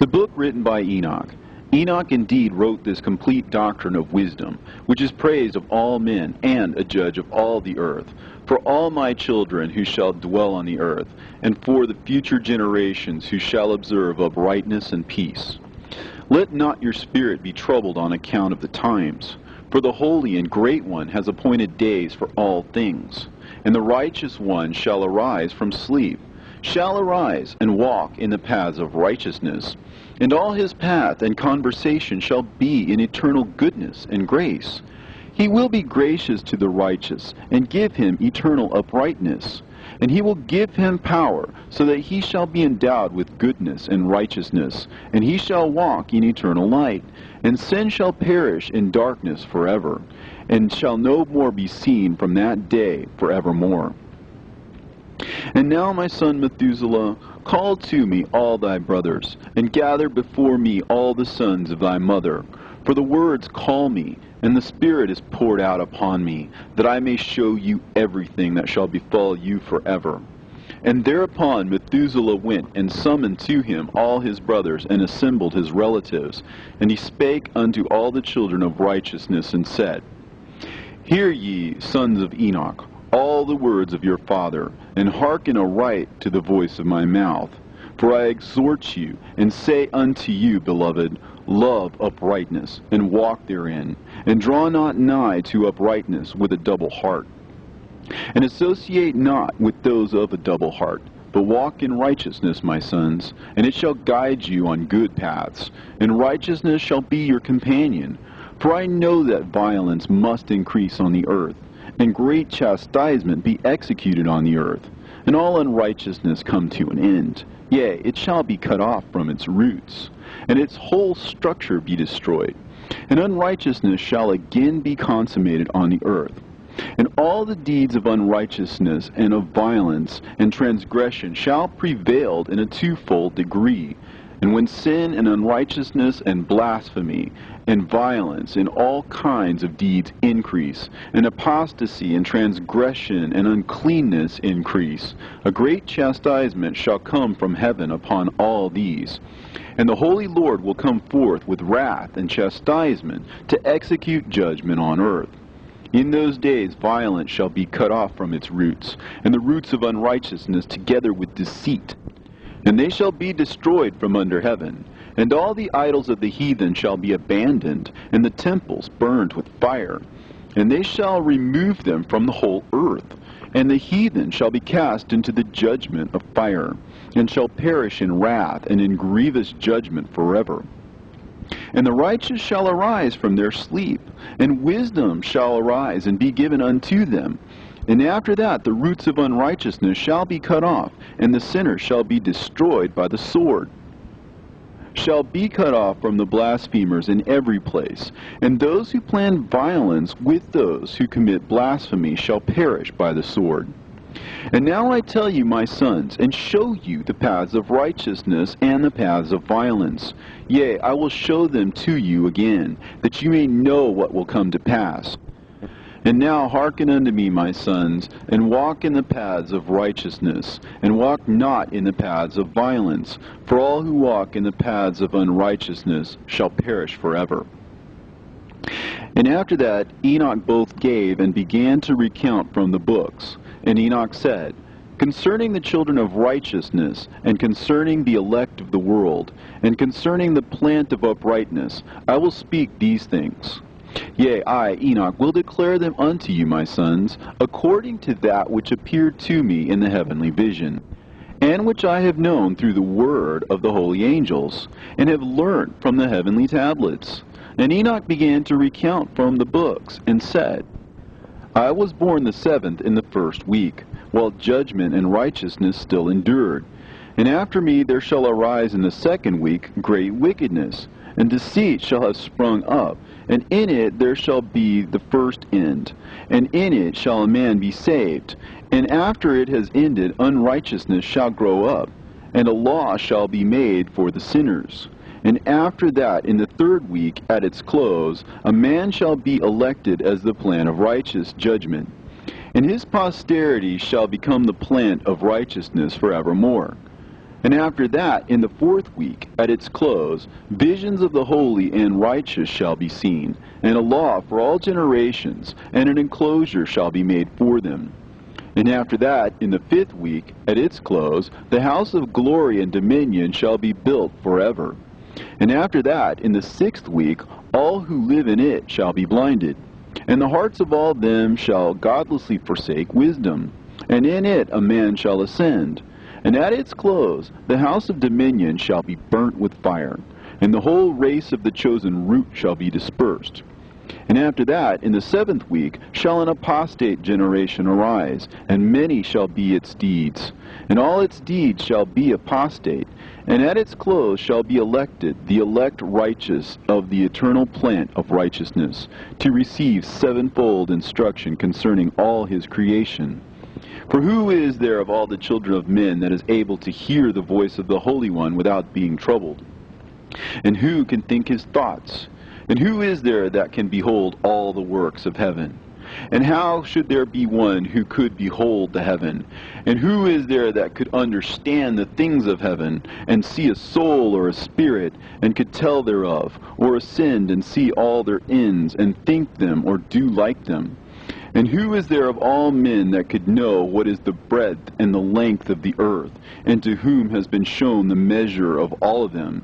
The book written by Enoch. Enoch indeed wrote this complete doctrine of wisdom, which is praised of all men, and a judge of all the earth, for all my children who shall dwell on the earth, and for the future generations who shall observe uprightness and peace. Let not your spirit be troubled on account of the times, for the Holy and Great One has appointed days for all things, and the righteous one shall arise from sleep, shall arise and walk in the paths of righteousness, and all his path and conversation shall be in eternal goodness and grace. He will be gracious to the righteous, and give him eternal uprightness. And he will give him power, so that he shall be endowed with goodness and righteousness, and he shall walk in eternal light. And sin shall perish in darkness forever, and shall no more be seen from that day forevermore. And now, my son Methuselah, call to me all thy brothers, and gather before me all the sons of thy mother. For the words call me, and the Spirit is poured out upon me, that I may show you everything that shall befall you forever. And thereupon Methuselah went and summoned to him all his brothers, and assembled his relatives. And he spake unto all the children of righteousness, and said, Hear ye, sons of Enoch, all the words of your father, and hearken aright to the voice of my mouth. For I exhort you, and say unto you, beloved, love uprightness, and walk therein, and draw not nigh to uprightness with a double heart. And associate not with those of a double heart, but walk in righteousness, my sons, and it shall guide you on good paths, and righteousness shall be your companion. For I know that violence must increase on the earth, and great chastisement be executed on the earth, and all unrighteousness come to an end. Yea, it shall be cut off from its roots, and its whole structure be destroyed. And unrighteousness shall again be consummated on the earth. And all the deeds of unrighteousness and of violence and transgression shall prevail in a twofold degree. And when sin and unrighteousness and blasphemy and violence and all kinds of deeds increase, and apostasy and transgression and uncleanness increase, a great chastisement shall come from heaven upon all these. And the Holy Lord will come forth with wrath and chastisement to execute judgment on earth. In those days violence shall be cut off from its roots, and the roots of unrighteousness together with deceit. And they shall be destroyed from under heaven, and all the idols of the heathen shall be abandoned, and the temples burned with fire. And they shall remove them from the whole earth, and the heathen shall be cast into the judgment of fire, and shall perish in wrath and in grievous judgment forever. And the righteous shall arise from their sleep, and wisdom shall arise and be given unto them. And after that the roots of unrighteousness shall be cut off, and the sinner shall be destroyed by the sword, shall be cut off from the blasphemers in every place. And those who plan violence with those who commit blasphemy shall perish by the sword. And now I tell you, my sons, and show you the paths of righteousness and the paths of violence. Yea, I will show them to you again, that you may know what will come to pass. And now hearken unto me, my sons, and walk in the paths of righteousness, and walk not in the paths of violence, for all who walk in the paths of unrighteousness shall perish forever. And after that Enoch both gave and began to recount from the books. And Enoch said, Concerning the children of righteousness, and concerning the elect of the world, and concerning the plant of uprightness, I will speak these things. Yea, I, Enoch, will declare them unto you, my sons, according to that which appeared to me in the heavenly vision, and which I have known through the word of the holy angels, and have learnt from the heavenly tablets. And Enoch began to recount from the books, and said, I was born the 7th in the 1st week, while judgment and righteousness still endured. And after me there shall arise in the 2nd week great wickedness, and deceit shall have sprung up, and in it there shall be the first end, and in it shall a man be saved. And after it has ended, unrighteousness shall grow up, and a law shall be made for the sinners. And after that, in the 3rd week, at its close, a man shall be elected as the plan of righteous judgment. And his posterity shall become the plant of righteousness forevermore. And after that, in the 4th week, at its close, visions of the holy and righteous shall be seen, and a law for all generations, and an enclosure shall be made for them. And after that, in the 5th week, at its close, the house of glory and dominion shall be built forever. And after that, in the 6th week, all who live in it shall be blinded, and the hearts of all them shall godlessly forsake wisdom, and in it a man shall ascend. And at its close, the house of dominion shall be burnt with fire, and the whole race of the chosen root shall be dispersed. And after that, in the 7th week, shall an apostate generation arise, and many shall be its deeds. And all its deeds shall be apostate, and at its close shall be elected the elect righteous of the eternal plant of righteousness, to receive sevenfold instruction concerning all his creation. For who is there of all the children of men that is able to hear the voice of the Holy One without being troubled? And who can think his thoughts? And who is there that can behold all the works of heaven? And how should there be one who could behold the heaven? And who is there that could understand the things of heaven, and see a soul or a spirit, and could tell thereof, or ascend and see all their ends, and think them, or do like them? And who is there of all men that could know what is the breadth and the length of the earth, and to whom has been shown the measure of all of them?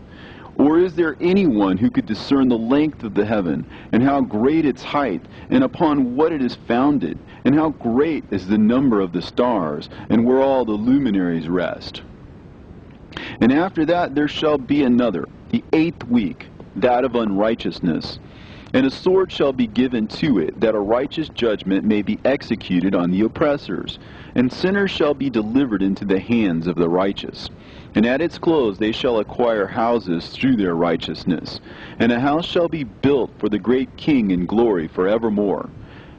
Or is there anyone who could discern the length of the heaven, and how great its height, and upon what it is founded, and how great is the number of the stars, and where all the luminaries rest? And after that there shall be another, the 8th week, that of unrighteousness. And a sword shall be given to it, that a righteous judgment may be executed on the oppressors. And sinners shall be delivered into the hands of the righteous. And at its close they shall acquire houses through their righteousness. And a house shall be built for the great King in glory forevermore.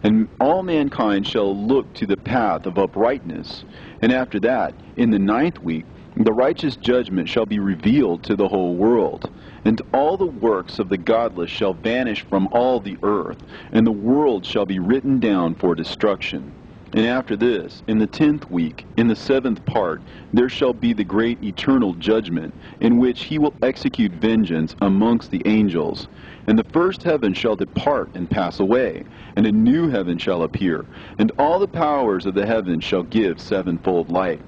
And all mankind shall look to the path of uprightness. And after that, in the 9th week, the righteous judgment shall be revealed to the whole world. And all the works of the godless shall vanish from all the earth, and the world shall be written down for destruction. And after this, in the 10th week, in the 7th part, there shall be the great eternal judgment, in which he will execute vengeance amongst the angels. And the first heaven shall depart and pass away, and a new heaven shall appear, and all the powers of the heavens shall give sevenfold light.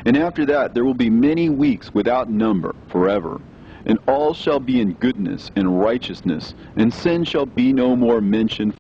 And after that there will be many weeks without number forever. And all shall be in goodness and righteousness, and sin shall be no more mentioned